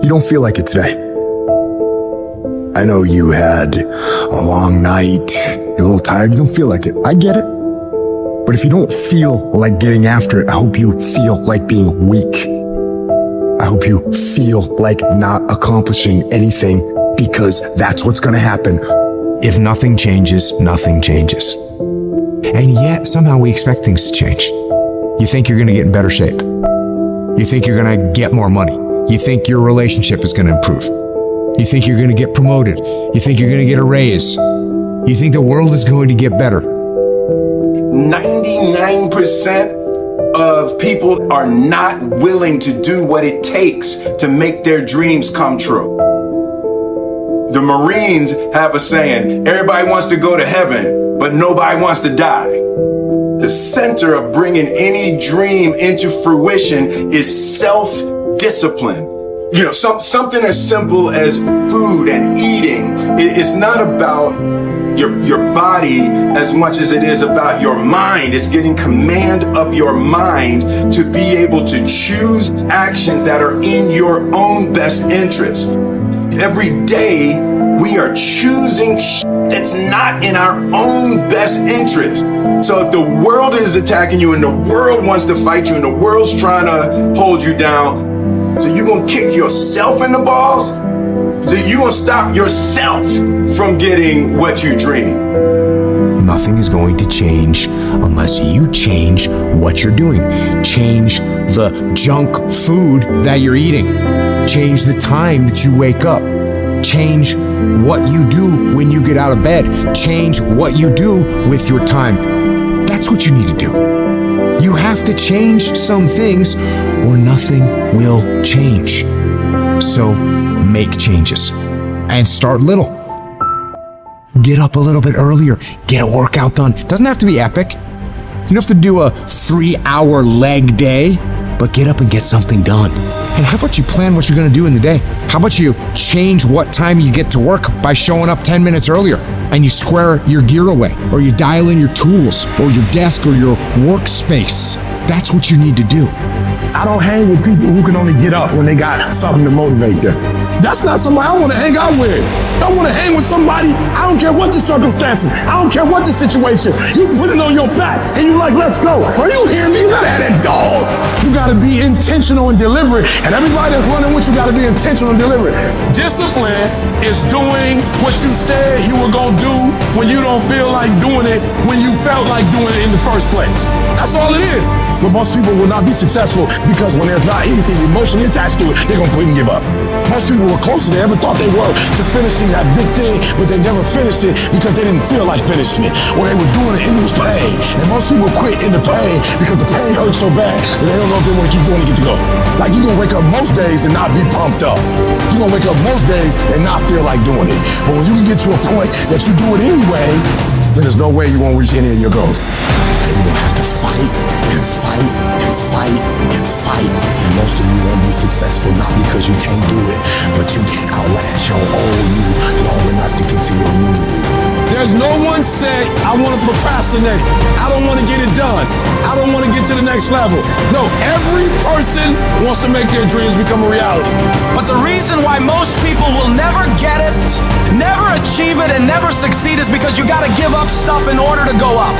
you don't feel like it today. I know you had a long night, you're a little tired, you don't feel like it. I get it. But if you don't feel like getting after it, I hope you feel like being weak. I hope you feel like not accomplishing anything, because that's what's gonna happen. If nothing changes, nothing changes. And yet, somehow we expect things to change. You think you're gonna get in better shape. You think you're gonna get more money. You think your relationship is gonna improve. You think you're gonna get promoted. You think you're gonna get a raise. You think the world is going to get better. 99% of people are not willing to do what it takes to make their dreams come true. The Marines have a saying, everybody wants to go to heaven, but nobody wants to die. The center of bringing any dream into fruition is self-discipline. You know, something as simple as food and eating. It's not about your body as much as it is about your mind. It's getting command of your mind to be able to choose actions that are in your own best interest. Every day we are choosing that's not in our own best interest. So if the world is attacking you and the world wants to fight you and the world's trying to hold you down, so you're gonna kick yourself in the balls? So you're gonna stop yourself from getting what you dream? Nothing is going to change unless you change what you're doing. Change the junk food that you're eating. Change the time that you wake up. Change what you do when you get out of bed. Change what you do with your time. That's what you need to do. You have to change some things or nothing will change. So make changes and start little. Get up a little bit earlier. Get a workout done. Doesn't have to be epic. You don't have to do a 3-hour leg day, but get up and get something done. And how about you plan what you're gonna do in the day? How about you change what time you get to work by showing up 10 minutes earlier, and you square your gear away, or you dial in your tools, or your desk, or your workspace. That's what you need to do. I don't hang with people who can only get up when they got something to motivate them. That's not somebody I want to hang out with. I want to hang with somebody, I don't care what the circumstances, I don't care what the situation. You put it on your back and you like, let's go. Are you hearing me? You gotta have that dog. You gotta be intentional and deliberate. And everybody that's running with you gotta be intentional and deliberate. Discipline is doing what you said you were gonna do when you don't feel like doing it, when you felt like doing it in the first place. That's all it is. But most people will not be successful because when there's not anything emotionally attached to it, they're gonna quit and give up. Most people were closer than they ever thought they were to finishing that big thing, but they never finished it because they didn't feel like finishing it, or they were doing it and it was pain. And most people quit in the pain because the pain hurts so bad that they don't know if they want to keep going to get to go. Like, you're gonna wake up most days and not be pumped up. You're gonna wake up most days and not feel like doing it. But when you can get to a point that you do it anyway, then there's no way you won't reach any of your goals. And you're gonna have to fight and fight and fight and fight. And most of you won't be successful, not because you can't do it, but you can't outlast your old you long enough to get to your new you. There's no one say, I want to procrastinate. I don't want to get it done. I don't want to get to the next level. No, every person wants to make their dreams become a reality. But the reason why most people will never get it, never achieve it, and never succeed is because you gotta give up stuff in order to go up.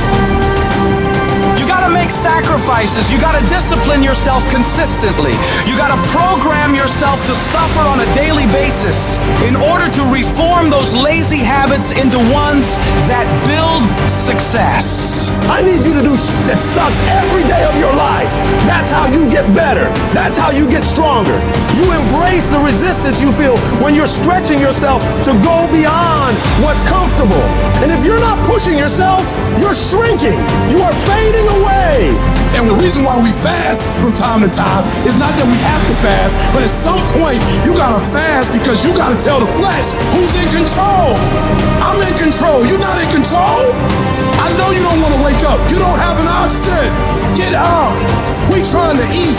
You gotta make sacrifices. You gotta discipline yourself consistently. You gotta program yourself to suffer on a daily basis in order to reform those lazy habits into ones that build success. I need you to do that sucks every day of your life. That's how you get better. That's how you get stronger. You embrace the resistance you feel when you're stretching yourself to go beyond what's comfortable. And if you're not pushing yourself, you're shrinking. You are fading away. And the reason why we fast from time to time is not that we have to fast, but at some point you gotta fast because you gotta tell the flesh who's in control. I'm in control. You're not in control. I know you don't want to wake up. You don't have an option. Get up. We trying to eat.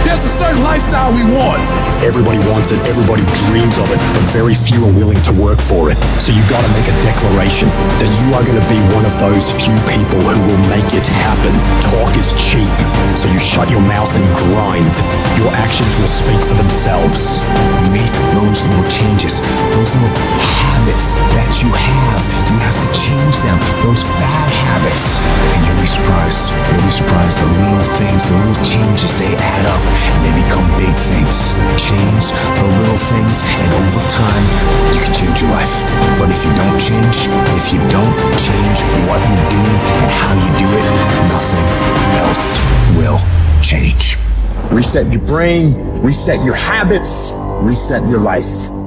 There's a certain lifestyle we want. Everybody wants it, everybody dreams of it, but very few are willing to work for it. So you gotta make a declaration that you are gonna be one of those few people who will make it happen. Talk is cheap, so you shut your mouth and grind. Your actions will speak for themselves. You make those little changes, those little habits that you have to change them, those bad habits. And you'll be surprised the little things, the little changes, they add up and they become big things. Change the little things and over time, you can change your life. But if you don't change what you're doing and how you do it, nothing else will change. Reset your brain, reset your habits, reset your life.